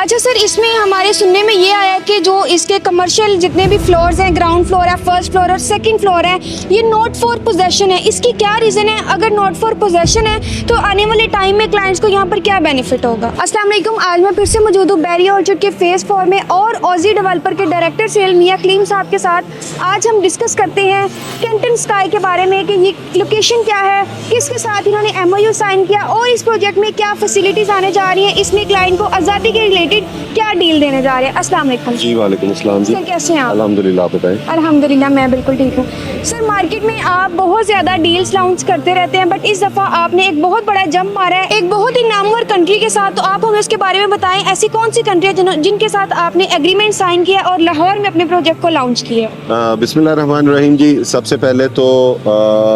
अच्छा सर, इसमें हमारे सुनने में ये आया कि जो इसके कमर्शियल जितने भी फ्लोर्स हैं, ग्राउंड फ्लोर है, फर्स्ट फ्लोर और सेकंड फ्लोर है, ये नॉट फॉर पोजेशन है। इसकी क्या रीज़न है? अगर नॉट फॉर पोजेशन है तो आने वाले टाइम में क्लाइंट्स को यहाँ पर क्या बेनिफिट होगा? अस्सलाम वालेकुम, आज मैं फिर से मौजूद हूँ बैरिया ऑर्चर्ड के फेज़ 4 में और ऑजी डेवलपर के डायरेक्टर सेल मियां कलीम साहब के साथ। आज हम डिस्कस करते हैं कैंटन स्काई के बारे में कि ये लोकेशन क्या है, किसके साथ इन्होंने MOU साइन किया और इस प्रोजेक्ट में क्या फैसिलिटीज़ आने जा रही हैं, इसमें क्लाइंट को आज़ादी के रिलेटेड क्या डील देने जा रहे हैं। अस्सलाम वालेकुम जी। वालेकुम अस्सलाम जी। सर कैसे हैं आप? अल्हम्दुलिल्लाह, आप बताएं। अल्हम्दुलिल्लाह मैं बिल्कुल ठीक हूँ। सर मार्केट में आप बहुत ज़्यादा डील्स लॉन्च करते रहते हैं, बट इस दफ़ा आपने एक बहुत बड़ा जंप मारा है एक बहुत ही नामवर कंट्री के साथ। तो आप हमें उसके बारे में बताएं, ऐसी कौन सी कंट्री है जिनके साथ आपने एग्रीमेंट साइन किया और लाहौर में अपने प्रोजेक्ट को लॉन्च किया? बिस्मिल्लाहिर्रहमानिर्रहीम जी। सबसे पहले तो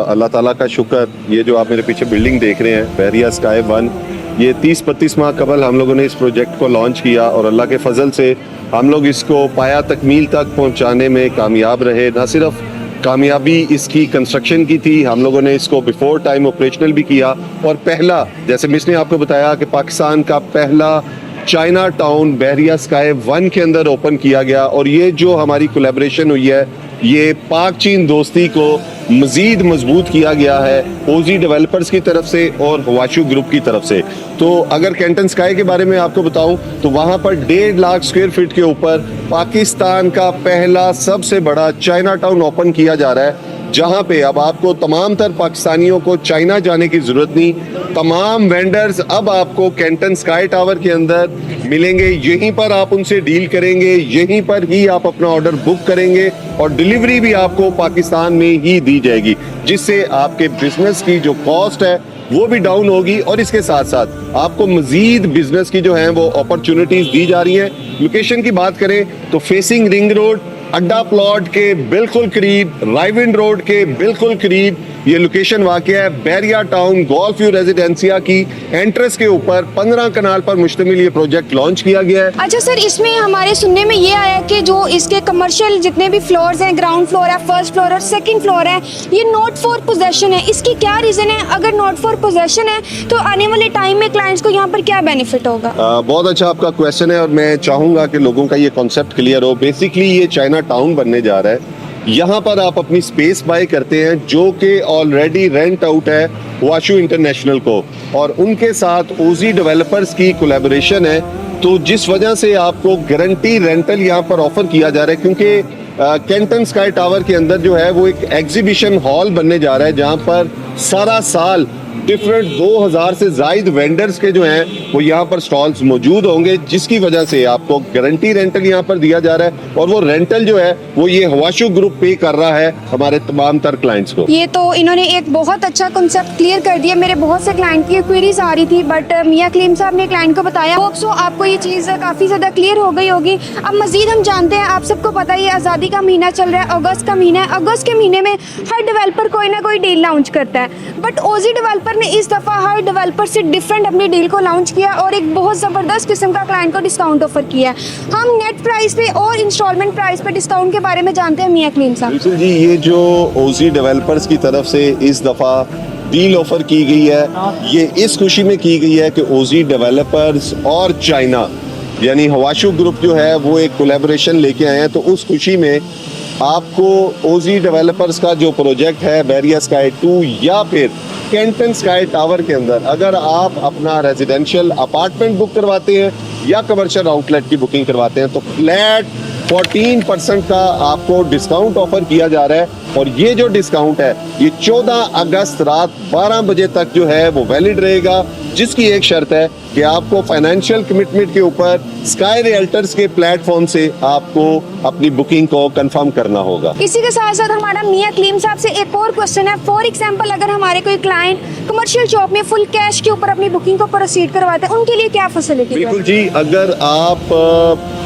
अल्लाह ताला का शुक्र, ये जो आप मेरे पीछे बिल्डिंग देख रहे हैं बैरिया स्काई 1, ये 30-32 माह कबल हम लोगों ने इस प्रोजेक्ट को लॉन्च किया और अल्लाह के फजल से हम लोग इसको पाया तकमील तक पहुंचाने में कामयाब रहे। ना सिर्फ कामयाबी इसकी कंस्ट्रक्शन की थी, हम लोगों ने इसको बिफोर टाइम ऑपरेशनल भी किया और पहला, जैसे मिस ने आपको बताया कि पाकिस्तान का पहला चाइना टाउन बैरिया स्काई 1 के अंदर ओपन किया गया। और ये जो हमारी कोलैबोरेशन हुई है, ये पाक चीन दोस्ती को मज़ीद मजबूत किया गया है ओजी डेवलपर्स की तरफ से और हवाशू ग्रुप की तरफ से। तो अगर कैंटन स्काई के बारे में आपको बताऊं तो वहाँ पर 1.5 लाख स्क्वायर फीट के ऊपर पाकिस्तान का पहला सबसे बड़ा चाइना टाउन ओपन किया जा रहा है, जहाँ पे अब आपको तमाम तर पाकिस्तानियों को चाइना जाने की ज़रूरत नहीं। तमाम वेंडर्स अब आपको कैंटन स्काई टावर के अंदर मिलेंगे, यहीं पर आप उनसे डील करेंगे, यहीं पर ही आप अपना ऑर्डर बुक करेंगे और डिलीवरी भी आपको पाकिस्तान में ही दी जाएगी, जिससे आपके बिजनेस की जो कॉस्ट है वो भी डाउन होगी और इसके साथ साथ आपको मजीद बिजनेस की जो है वो अपॉर्चुनिटीज दी जा रही हैं। लोकेशन की बात करें तो फेसिंग रिंग रोड, अड्डा प्लॉट के बिल्कुल करीब, राइविंड रोड के बिल्कुल करीब ये लोकेशन वाक़या है। Bairia town golf view residencia की एंट्रेंस के ऊपर 15 कनाल पर मुश्तमिल ये प्रोजेक्ट लॉन्च किया गया है। अच्छा सर, इसमें हमारे सुनने में ये आया कि जो इसके कमर्शियल जितने भी फ्लोर्स हैं, ग्राउंड फ्लोर है, फर्स्ट फ्लोर और सेकंड फ्लोर है, ये नॉट फॉर पोजेशन है। इसकी क्या रीज़न है? अगर नॉट फॉर पोजेशन है तो आने वाले टाइम में क्लाइंट्स को यहाँ पर क्या बेनिफिट होगा? बहुत अच्छा आपका क्वेश्चन है और मैं चाहूँगा कि लोगों का ये कॉन्सेप्ट क्लियर हो। बेसिकली ये चाइना टाउन बनने जा रहा है, यहाँ पर आप अपनी स्पेस बाय करते हैं जो कि ऑलरेडी रेंट आउट है वाशू इंटरनेशनल को, और उनके साथ ओजी डेवलपर्स की कोलैबोरेशन है। तो जिस वजह से आपको गारंटी रेंटल यहाँ पर ऑफर किया जा रहा है, क्योंकि कैंटन स्काई टावर के अंदर जो है वो एक एग्जीबिशन हॉल बनने जा रहा है, जहाँ पर सारा साल डिफरेंट 2000 से ज़ायद वेंडर्स के जो हैं वो यहाँ पर स्टॉल्स मौजूद होंगे, जिसकी वजह से आपको गारंटी रेंटल यहाँ पर दिया जा रहा है और वो रेंटल जो है वो ये हवाशू ग्रुप पे कर रहा है हमारे तमाम तर क्लाइंट्स को। ये तो इन्होंने एक बहुत अच्छा कंसेप्ट क्लियर कर दिया। मेरे बहुत से क्लाइंट की क्वेरीज आ रही थी, बट मियां कलीम साहब ने क्लाइंट को बताया। होप सो आपको ये चीज़ काफ़ी ज़्यादा क्लियर हो गई होगी। अब मजीद हम जानते हैं, आप सबको पता है ये आज़ादी का महीना चल रहा है, अगस्त का महीना है। अगस्त के महीने में हर डेवलपर कोई ना कोई डील लॉन्च करता है, बट ओजी डेवलपर ने इस दफ़ा हर डेवलपर से डिफरेंट अपनी डील को लॉन्च किया और एक बहुत ज़बरदस्त किस्म का क्लाइंट को डिस्काउंट ऑफर किया है। हम नेट प्राइस पे और इंस्टॉलमेंट प्राइस पे डिस्काउंट के बारे में जानते हैं मियां कलीम साहब। बिल्कुल जी, ये जो ओजी डेवलपर्स की तरफ से इस दफ़ा डील ऑफर की गई है, ये इस खुशी में की गई है कि ओजी डेवलपर्स और चाइना यानी हवाशू ग्रुप जो है वो एक कोलैबोरेशन लेके आए हैं। तो उस खुशी में आपको ओजी डेवलपर्स का जो प्रोजेक्ट है बैरिया स्काई 2 या फिर कैंटन स्काई टावर के अंदर, अगर आप अपना रेजिडेंशियल अपार्टमेंट बुक करवाते हैं या कमर्शियल आउटलेट की बुकिंग करवाते हैं तो फ्लैट 14% का आपको डिस्काउंट ऑफर किया जा रहा है। और ये जो डिस्काउंट है ये 14 अगस्त रात 12 बजे तक जो है वो वैलिड रहेगा, जिसकी एक शर्त है कि आपको फाइनेंशियल कमिटमेंट के ऊपर स्काई रियल्टर्स के प्लेटफॉर्म से आपको अपनी बुकिंग को कंफर्म करना होगा। इसी के साथ साथ हमारा मियां कलीम साहब से एक और क्वेश्चन है। फॉर एग्जांपल, अगर हमारे कोई क्लाइंट कमर्शियल शॉप में फुल कैश के ऊपर अपनी बुकिंग को प्रोसीड करवाते हैं, उनके लिए क्या फैसिलिटी? बिल्कुल जी, अगर आप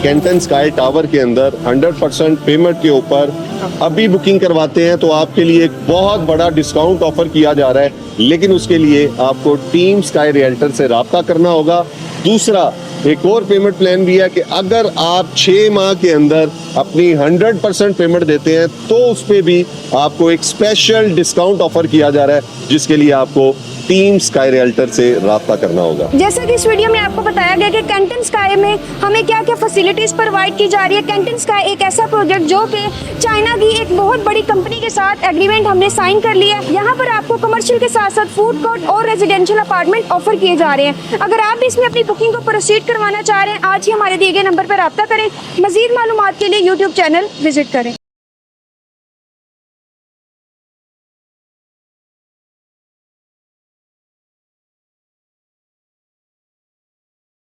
कैंटन स्काई टावर के अंदर 100% पेमेंट के ऊपर अभी बुकिंग करवाते हैं तो आपके लिए एक बहुत बड़ा डिस्काउंट ऑफर किया जा रहा है, लेकिन उसके लिए आपको टीम स्काई रियल्टर से राब्ता करना होगा। दूसरा, एक और पेमेंट प्लान भी है कि अगर आप 6 माह के अंदर अपनी 100% पेमेंट देते हैं तो उस पर भी आपको एक स्पेशल डिस्काउंट ऑफर किया जा रहा है, जिसके लिए आपको टीम स्काई रियल्टर से राब्ता करना होगा। जैसा कि इस वीडियो में आपको बताया गया कि कैंटन स्काई में हमें क्या क्या फैसिलिटीज प्रोवाइड की जा रही है। कैंटन स्काई एक ऐसा प्रोजेक्ट जो कि चाइना की एक बहुत बड़ी कंपनी के साथ एग्रीमेंट हमने साइन कर लिया है। यहाँ पर आपको कमर्शियल के साथ साथ फूड कोर्ट और रेजिडेंशियल अपार्टमेंट ऑफर किए जा रहे हैं। अगर आप भी इसमें अपनी बुकिंग को प्रोसीड करवाना चाह रहे हैं, आज ही हमारे दिए गए नंबर पर रब्ता करें। मजीद मालूमात के लिए यूट्यूब चैनल विजिट करें।